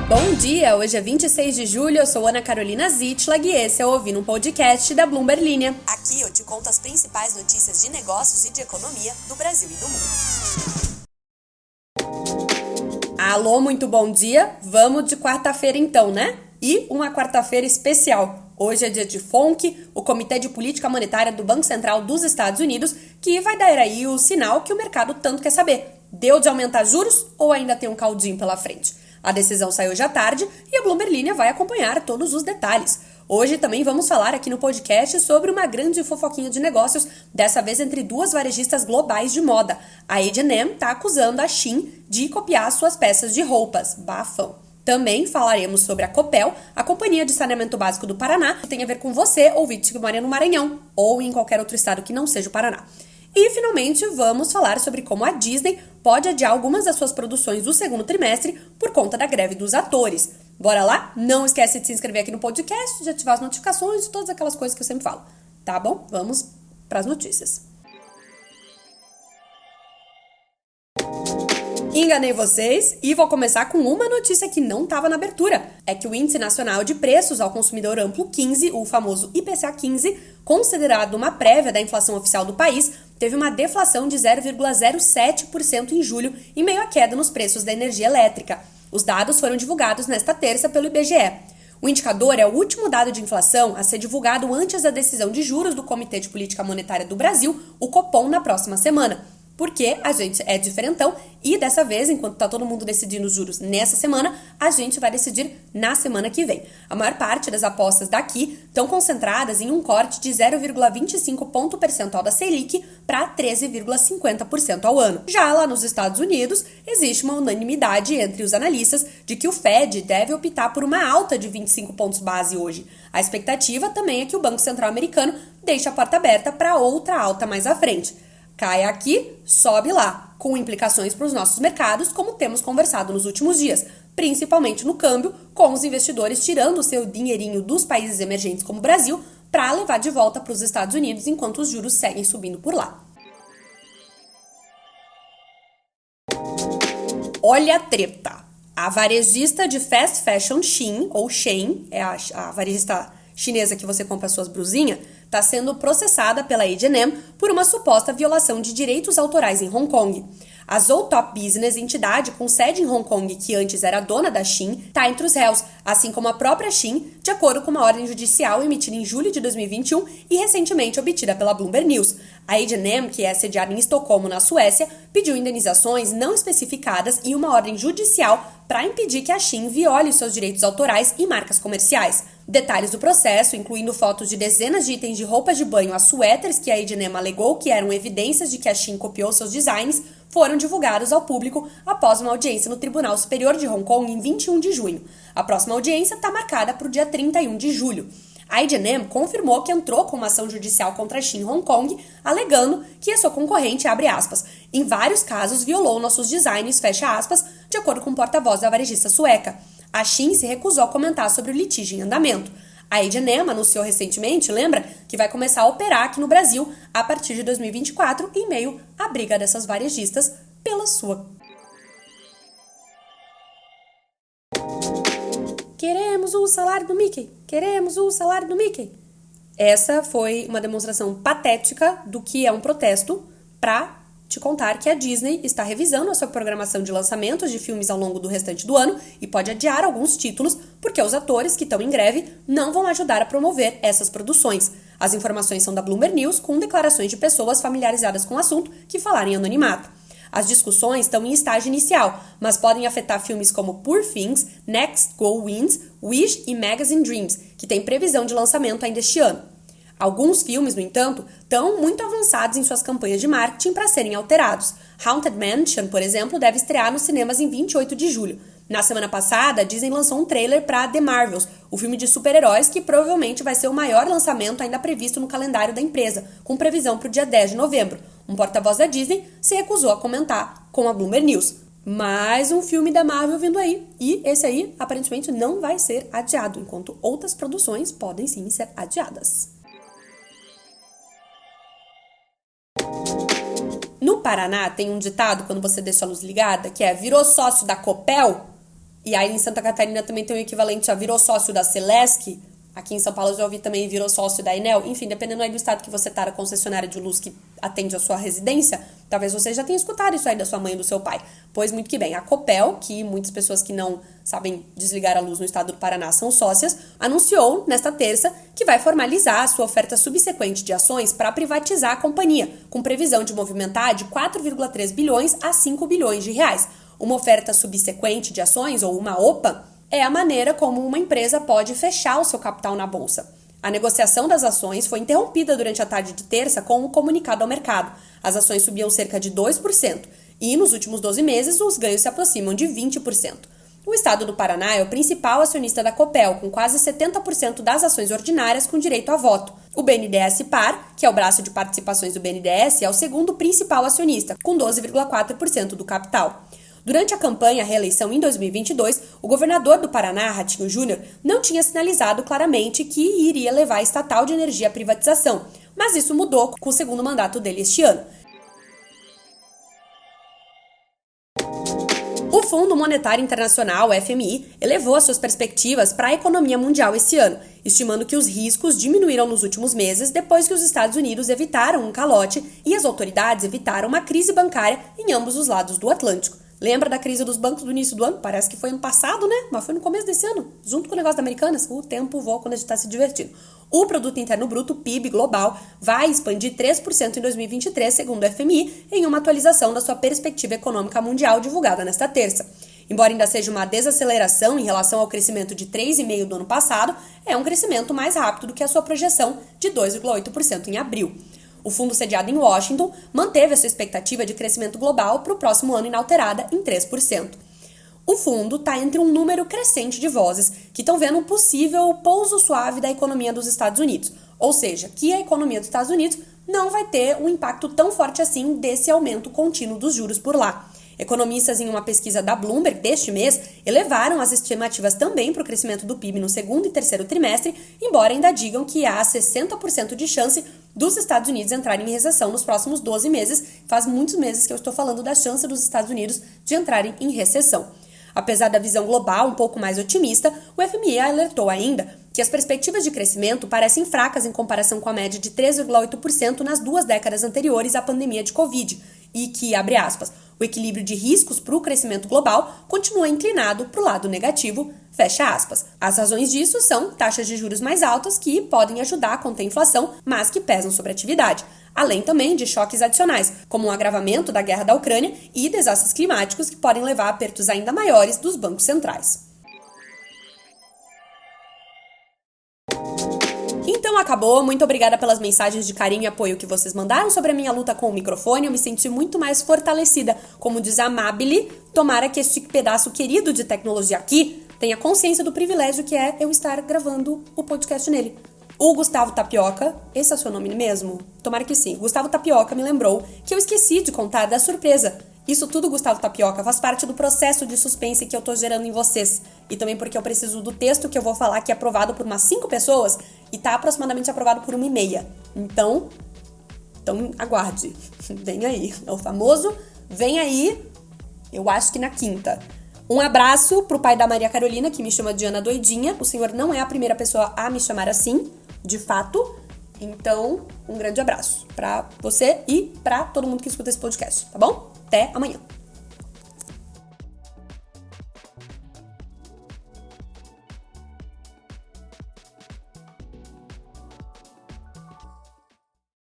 Bom dia, hoje é 26 de julho, eu sou Ana Carolina Zitlag e esse é o Ouvindo um Podcast da Bloomberg Linha. Aqui eu te conto as principais notícias de negócios e de economia do Brasil e do mundo. Alô, muito bom dia, vamos de quarta-feira então, né? E uma quarta-feira especial. Hoje é dia de FONC, o Comitê de Política Monetária do Banco Central dos Estados Unidos, que vai dar aí o sinal que o mercado tanto quer saber. Deu de aumentar juros ou ainda tem um caldinho pela frente? A decisão saiu hoje à tarde e a Bloomberg Linha vai acompanhar todos os detalhes. Hoje também vamos falar aqui no podcast sobre uma grande fofoquinha de negócios, dessa vez entre duas varejistas globais de moda. A H&M está acusando a Shein de copiar suas peças de roupas. Bafão. Também falaremos sobre a Copel, a Companhia de Saneamento Básico do Paraná, que tem a ver com você, ouvinte que mora no Maranhão, ou em qualquer outro estado que não seja o Paraná. E, finalmente, vamos falar sobre como a Disney pode adiar algumas das suas produções do segundo trimestre por conta da greve dos atores. Bora lá? Não esquece de se inscrever aqui no podcast, de ativar as notificações e todas aquelas coisas que eu sempre falo. Tá bom? Vamos para as notícias. Enganei vocês e vou começar com uma notícia que não estava na abertura. É que o Índice Nacional de Preços ao Consumidor Amplo 15, o famoso IPCA 15, considerado uma prévia da inflação oficial do país, teve uma deflação de 0,07% em julho, em meio à queda nos preços da energia elétrica. Os dados foram divulgados nesta terça pelo IBGE. O indicador é o último dado de inflação a ser divulgado antes da decisão de juros do Comitê de Política Monetária do Brasil, o Copom, na próxima semana. Porque a gente é diferentão e dessa vez, enquanto tá todo mundo decidindo os juros nessa semana, a gente vai decidir na semana que vem. A maior parte das apostas daqui estão concentradas em um corte de 0,25 ponto percentual da Selic para 13,50% ao ano. Já lá nos Estados Unidos, existe uma unanimidade entre os analistas de que o Fed deve optar por uma alta de 25 pontos base hoje. A expectativa também é que o Banco Central americano deixe a porta aberta para outra alta mais à frente. Cai aqui, sobe lá, com implicações para os nossos mercados, como temos conversado nos últimos dias, principalmente no câmbio, com os investidores tirando o seu dinheirinho dos países emergentes como o Brasil para levar de volta para os Estados Unidos enquanto os juros seguem subindo por lá. Olha a treta! A varejista de fast fashion Shein, ou Shein, é a varejista chinesa que você compra suas blusinhas, está sendo processada pela H&M por uma suposta violação de direitos autorais em Hong Kong. A Zoetop Business, entidade com sede em Hong Kong que antes era dona da Shein, está entre os réus, assim como a própria Shein, de acordo com uma ordem judicial emitida em julho de 2021 e recentemente obtida pela Bloomberg News. A H&M, que é sediada em Estocolmo, na Suécia, pediu indenizações não especificadas e uma ordem judicial para impedir que a Shein viole os seus direitos autorais e marcas comerciais. Detalhes do processo, incluindo fotos de dezenas de itens de roupas de banho a suéteres que a H&M alegou que eram evidências de que a Shein copiou seus designs, foram divulgados ao público após uma audiência no Tribunal Superior de Hong Kong em 21 de junho. A próxima audiência está marcada para o dia 31 de julho. A H&M confirmou que entrou com uma ação judicial contra a Shein em Hong Kong, alegando que a sua concorrente, abre aspas, em vários casos violou nossos designs, fecha aspas, de acordo com o porta-voz da varejista sueca. A Shein se recusou a comentar sobre o litígio em andamento. A H&M anunciou recentemente, lembra, que vai começar a operar aqui no Brasil a partir de 2024, em meio à briga dessas varejistas pela sua. Queremos o salário do Mickey! Queremos o salário do Mickey! Essa foi uma demonstração patética do que é um protesto para te contar que a Disney está revisando a sua programação de lançamentos de filmes ao longo do restante do ano e pode adiar alguns títulos porque os atores que estão em greve não vão ajudar a promover essas produções. As informações são da Bloomberg News, com declarações de pessoas familiarizadas com o assunto que falaram em anonimato. As discussões estão em estágio inicial, mas podem afetar filmes como Poor Things, Next Go Wins, Wish e Magazine Dreams, que têm previsão de lançamento ainda este ano. Alguns filmes, no entanto, estão muito avançados em suas campanhas de marketing para serem alterados. Haunted Mansion, por exemplo, deve estrear nos cinemas em 28 de julho. Na semana passada, a Disney lançou um trailer para The Marvels, o filme de super-heróis que provavelmente vai ser o maior lançamento ainda previsto no calendário da empresa, com previsão para o dia 10 de novembro. Um porta-voz da Disney se recusou a comentar com a Bloomberg News. Mais um filme da Marvel vindo aí, e esse aí aparentemente não vai ser adiado, enquanto outras produções podem sim ser adiadas. No Paraná tem um ditado, quando você deixa a luz ligada, que é: virou sócio da Copel? E aí em Santa Catarina também tem o equivalente a virou sócio da Celesc. Aqui em São Paulo eu já ouvi também virou sócio da Enel. Enfim, dependendo aí do estado que você tá, a concessionária de luz que atende a sua residência, talvez você já tenha escutado isso aí da sua mãe e do seu pai. Pois muito que bem, a Copel, que muitas pessoas que não sabem desligar a luz no estado do Paraná são sócias, anunciou nesta terça que vai formalizar a sua oferta subsequente de ações para privatizar a companhia, com previsão de movimentar de 4,3 bilhões a 5 bilhões de reais. Uma oferta subsequente de ações, ou uma OPA, é a maneira como uma empresa pode fechar o seu capital na bolsa. A negociação das ações foi interrompida durante a tarde de terça com um comunicado ao mercado. As ações subiam cerca de 2% e, nos últimos 12 meses, os ganhos se aproximam de 20%. O estado do Paraná é o principal acionista da Copel, com quase 70% das ações ordinárias com direito a voto. O BNDES Par, que é o braço de participações do BNDES, é o segundo principal acionista, com 12,4% do capital. Durante a campanha à reeleição em 2022, o governador do Paraná, Ratinho Júnior, não tinha sinalizado claramente que iria levar a estatal de energia à privatização, mas isso mudou com o segundo mandato dele este ano. O Fundo Monetário Internacional, FMI, elevou as suas perspectivas para a economia mundial esse ano, estimando que os riscos diminuíram nos últimos meses depois que os Estados Unidos evitaram um calote e as autoridades evitaram uma crise bancária em ambos os lados do Atlântico. Lembra da crise dos bancos do início do ano? Parece que foi ano passado, né? Mas foi no começo desse ano, junto com o negócio da Americanas. O tempo voa quando a gente está se divertindo. O Produto Interno Bruto, PIB global, vai expandir 3% em 2023, segundo o FMI, em uma atualização da sua perspectiva econômica mundial divulgada nesta terça. Embora ainda seja uma desaceleração em relação ao crescimento de 3,5% do ano passado, é um crescimento mais rápido do que a sua projeção de 2,8% em abril. O fundo sediado em Washington manteve a sua expectativa de crescimento global para o próximo ano inalterada em 3%. O fundo está entre um número crescente de vozes que estão vendo um possível pouso suave da economia dos Estados Unidos, ou seja, que a economia dos Estados Unidos não vai ter um impacto tão forte assim desse aumento contínuo dos juros por lá. Economistas em uma pesquisa da Bloomberg deste mês elevaram as estimativas também para o crescimento do PIB no segundo e terceiro trimestre, embora ainda digam que há 60% de chance dos Estados Unidos entrarem em recessão nos próximos 12 meses. Faz muitos meses que eu estou falando da chance dos Estados Unidos de entrarem em recessão. Apesar da visão global um pouco mais otimista, o FMI alertou ainda que as perspectivas de crescimento parecem fracas em comparação com a média de 3,8% nas 2 décadas anteriores à pandemia de Covid e que, abre aspas, o equilíbrio de riscos para o crescimento global continua inclinado para o lado negativo, fecha aspas. As razões disso são taxas de juros mais altas que podem ajudar a conter a inflação, mas que pesam sobre a atividade, além também de choques adicionais, como o agravamento da guerra da Ucrânia e desastres climáticos que podem levar a apertos ainda maiores dos bancos centrais. Então acabou, muito obrigada pelas mensagens de carinho e apoio que vocês mandaram sobre a minha luta com o microfone, eu me senti muito mais fortalecida, como diz a Amabile, tomara que este pedaço querido de tecnologia aqui tenha consciência do privilégio que é eu estar gravando o podcast nele. O Gustavo Tapioca, esse é o seu nome mesmo? Tomara que sim. Gustavo Tapioca me lembrou que eu esqueci de contar da surpresa. Isso tudo, Gustavo Tapioca, faz parte do processo de suspense que eu tô gerando em vocês. E também porque eu preciso do texto que eu vou falar que é aprovado por umas 5 pessoas e tá aproximadamente aprovado por 1,5. Então aguarde. Vem aí. É o famoso vem aí, eu acho que na quinta. Um abraço pro pai da Maria Carolina, que me chama de Ana Doidinha. O senhor não é a primeira pessoa a me chamar assim, de fato. Então, um grande abraço pra você e pra todo mundo que escuta esse podcast, tá bom? Até amanhã.